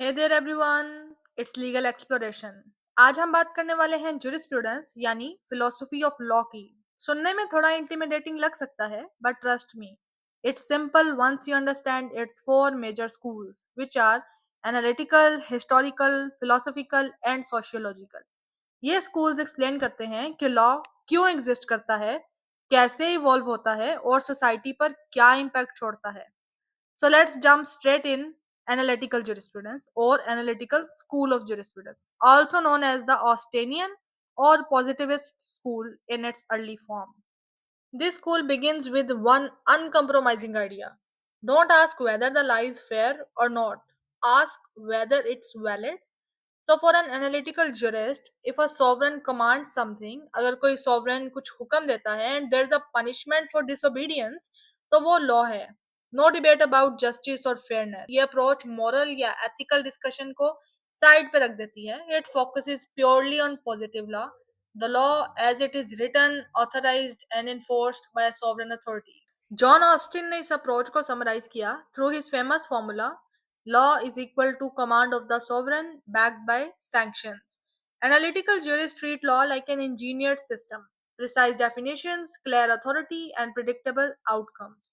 Hey there everyone, it's legal exploration. आज हम बात करने वाले हैं जुरिस्प्रूडेंस यानी फिलोसफी ऑफ लॉ की। सुनने में थोड़ा इंटिमिडेटिंग लग सकता है, but trust me, it's simple once you understand it's four major schools which are analytical, historical, philosophical and sociological. ये स्कूल्स एक्सप्लेन करते हैं कि लॉ क्यों एग्जिस्ट करता है, कैसे इवॉल्व होता है और सोसाइटी पर क्या इम्पैक्ट छोड़ता है। So let's jump straight in analytical jurisprudence or analytical school of jurisprudence, also known as the Austinian or positivist school in its early form. This school begins with one uncompromising idea. Don't ask whether the lie is fair or not. Ask whether it's valid. So for an analytical jurist, if a sovereign commands something, अगर कोई sovereign कुछ हुक्म देता है and there's a punishment for disobedience, तो वो law है. No debate about justice or fairness. ये approach moral या ethical discussion को side पे रख देती है. It focuses purely on positive law, the law as it is written, authorized and enforced by a sovereign authority. John Austin ने इस approach को समराइज किया through his famous formula law is equal to command of the sovereign backed by sanctions. Analytical jurists treat law like an engineered system, precise definitions, clear authority and predictable outcomes.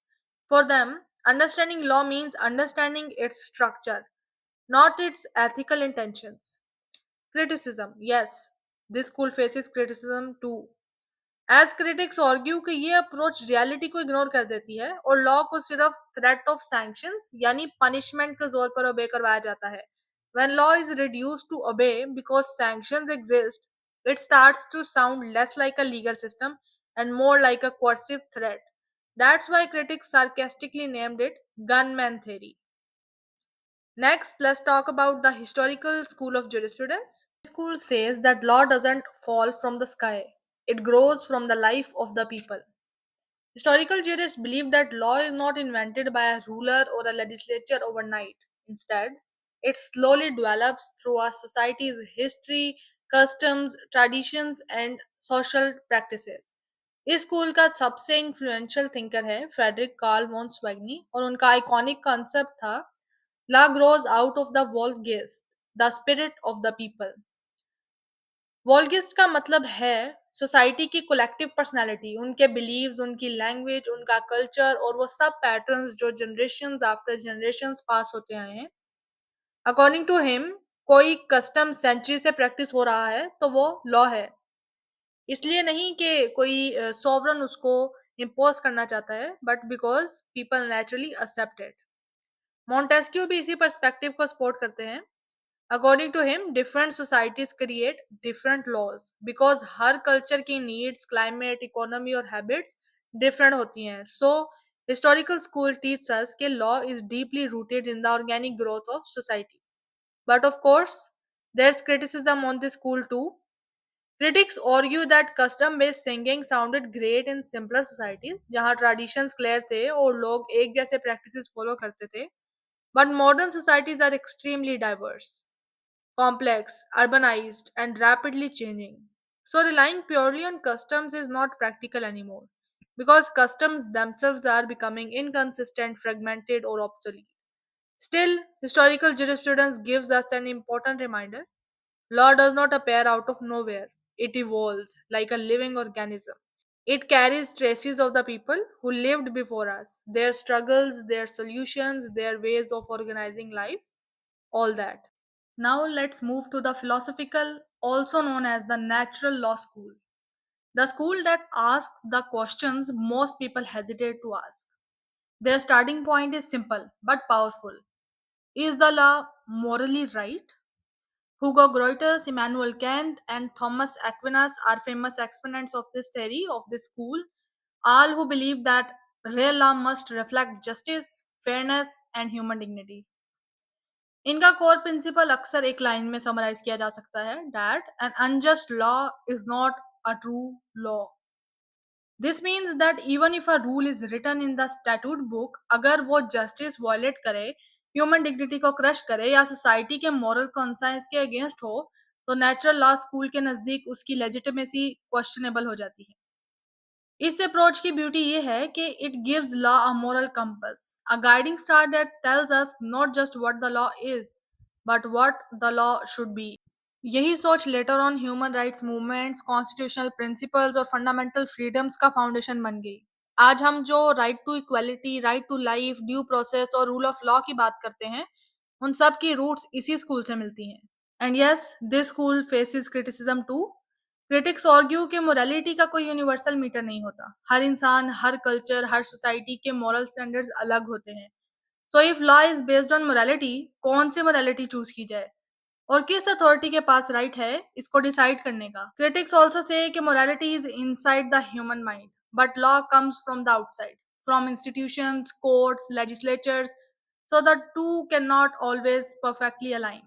For them, understanding law means understanding its structure, not its ethical intentions. Criticism, yes, this school faces criticism too. As critics argue कि ये approach reality को ignore कर देती है और law को सिर्फ threat of sanctions यानी पनिशमेंट के जोर पर ओबे करवाया जाता है. When law is reduced to obey because sanctions exist, it starts to sound less like a legal system and more like a coercive threat. That's why critics sarcastically named it gunman theory. Next, let's talk about the historical school of jurisprudence. This school says that law doesn't fall from the sky, it grows from the life of the people. Historical jurists believe that law is not invented by a ruler or a legislature overnight. Instead, it slowly develops through a society's history, customs, traditions, and social practices. इस school का सबसे influential thinker है Frederick Karl von स्वैगनी और उनका iconic concept था La grows out of the Volksgeist, the spirit of the people. वॉल्गिस्ट का मतलब है सोसाइटी की कोलेक्टिव पर्सनालिटी, उनके बिलीव्स, उनकी लैंग्वेज, उनका कल्चर और वो सब पैटर्न्स जो जनरेशंस आफ्टर जनरेशंस पास होते आए हैं. अकॉर्डिंग टू हिम, कोई कस्टम सेंचुरी से प्रैक्टिस हो रहा है तो वो लॉ है. इसलिए नहीं कि कोई सॉवरन उसको इम्पोज करना चाहता है, but because people naturally accept it. Montesquieu भी इसी पर्सपेक्टिव को सपोर्ट करते हैं. According to him, different societies create different laws because her culture की needs, climate, economy और habits different होती हैं. So, historical school teaches us कि law is deeply rooted in the organic growth of society. But of course, there's criticism on this school too. Critics argue that custom-based singing sounded great in simpler societies, जहाँ traditions clear थे और लोग एक जैसे practices follow करते थे. But modern societies are extremely diverse, complex, urbanized, and rapidly changing. So, relying purely on customs is not practical anymore because customs themselves are becoming inconsistent, fragmented, or obsolete. Still, historical jurisprudence gives us an important reminder law does not appear out of nowhere, it evolves like a living organism. It carries traces of the people who lived before us, their struggles, their solutions, their ways of organizing life, all that. Now let's move to the philosophical, also known as the natural law school. The school that asks the questions most people hesitate to ask. Their starting point is simple but powerful. Is the law morally right? Hugo Grotius, Immanuel Kant, and Thomas Aquinas are famous exponents of this theory of this school, all who believe that real law must reflect justice, fairness, and human dignity. इनका core principle अक्सर एक line में summarise किया जा सकता है that an unjust law is not a true law. This means that even if a rule is written in the statute book, अगर वो जस्टिस वायलेट करे, ह्यूमन डिग्निटी को क्रश करे या सोसाइटी के मॉरल कॉन्साइंस के अगेंस्ट हो, तो नेचुरल लॉ स्कूल के नजदीक उसकी लेजिटिमेसी क्वेश्चनेबल हो जाती है. इस अप्रोच की ब्यूटी ये है कि it gives law a moral compass, a guiding star that tells us not just what the law is but what the law should be. यही सोच later on human rights movements, constitutional principles और fundamental freedoms का foundation बन गई। आज हम जो right to equality, right to life, due process और रूल ऑफ लॉ की बात करते हैं, उन सब की रूट्स इसी स्कूल से मिलती हैं। And yes, this school faces criticism too. Critics argue कि मोरालिटी का कोई यूनिवर्सल मीटर नहीं होता। हर इंसान, हर कल्चर, हर सोसाइटी के मॉरल स्टैंडर्ड्स अलग होते हैं। So if law is based on morality, कौन सी मोरालिटी चूज की जाए और किस अथॉरिटी के पास राइट है इसको डिसाइड करने का। क्रिटिक्स ऑल्सो से कि morality is inside the human mind, but law comes from the outside, from institutions, courts, legislatures, so the two cannot always perfectly align.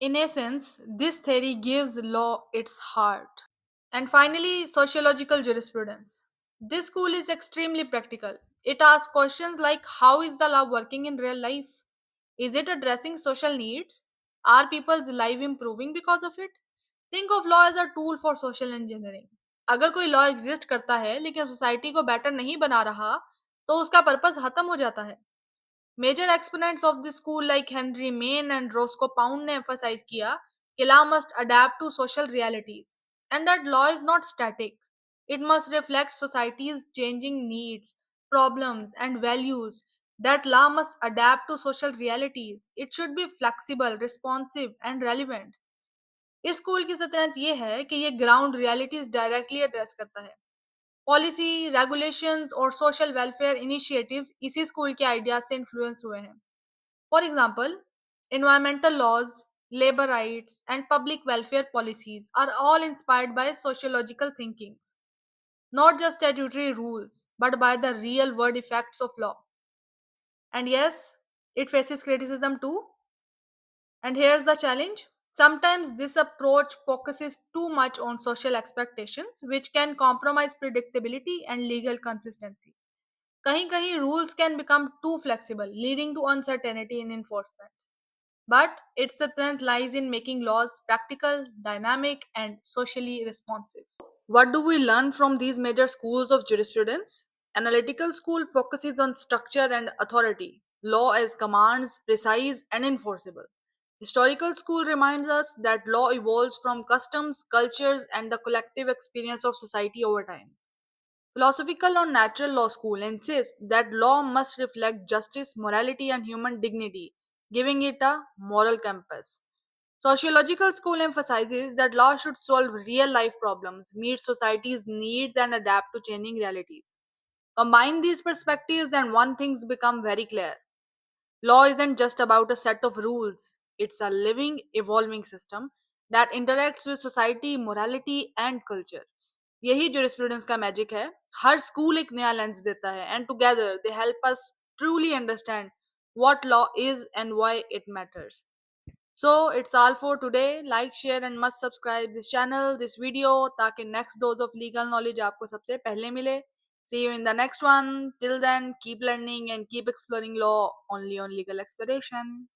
In essence, this theory gives law its heart. And finally, sociological jurisprudence. This school is extremely practical. It asks questions like, how is the law working in real life? Is it addressing social needs? Are people's life improving because of it? Think of law as a tool for social engineering. अगर कोई law exist करता है लेकिन society को better नहीं बना रहा, तो उसका पर्पस खत्म हो जाता है। Major exponents of this school like Henry Maine and Roscoe Pound ने emphasize किया कि law must adapt to social realities and that law is not static. It must reflect society's changing needs, problems and values. That law must adapt to social realities. It should be flexible, responsive and relevant. इस school की सतह ये है कि ये ground realities directly address करता है। Policy, regulations और सोशल वेलफेयर इनिशिएटिव्स इसी स्कूल के आइडियाज से इन्फ्लुएंस हुए हैं। For example, environmental laws, labor rights, and public welfare policies are all inspired by sociological thinking, not just statutory rules, but by the real world effects of law. And yes, it faces criticism too. And here's the challenge. Sometimes this approach focuses too much on social expectations, which can compromise predictability and legal consistency. कहीं कहीं rules can become too flexible, leading to uncertainty in enforcement. But its strength lies in making laws practical, dynamic, and socially responsive. What do we learn from these major schools of jurisprudence? Analytical school focuses on structure and authority, law as commands, precise and enforceable. Historical school reminds us that law evolves from customs, cultures, and the collective experience of society over time. Philosophical or natural law school insists that law must reflect justice, morality, and human dignity, giving it a moral compass. Sociological school emphasizes that law should solve real life problems, meet society's needs, and adapt to changing realities. Combine these perspectives, and one thing's become very clear. Law isn't just about a set of rules, it's a living, evolving system that interacts with society, morality, and culture. यही jurisprudence का magic है। हर school एक नया lens देता है and together they help us truly understand what law is and why it matters. So it's all for today. Like, share and must subscribe this channel, this video ताकि next dose of legal knowledge आपको सबसे पहले मिले. See you in the next one. Till then, keep learning and keep exploring law only on Legal Exploration.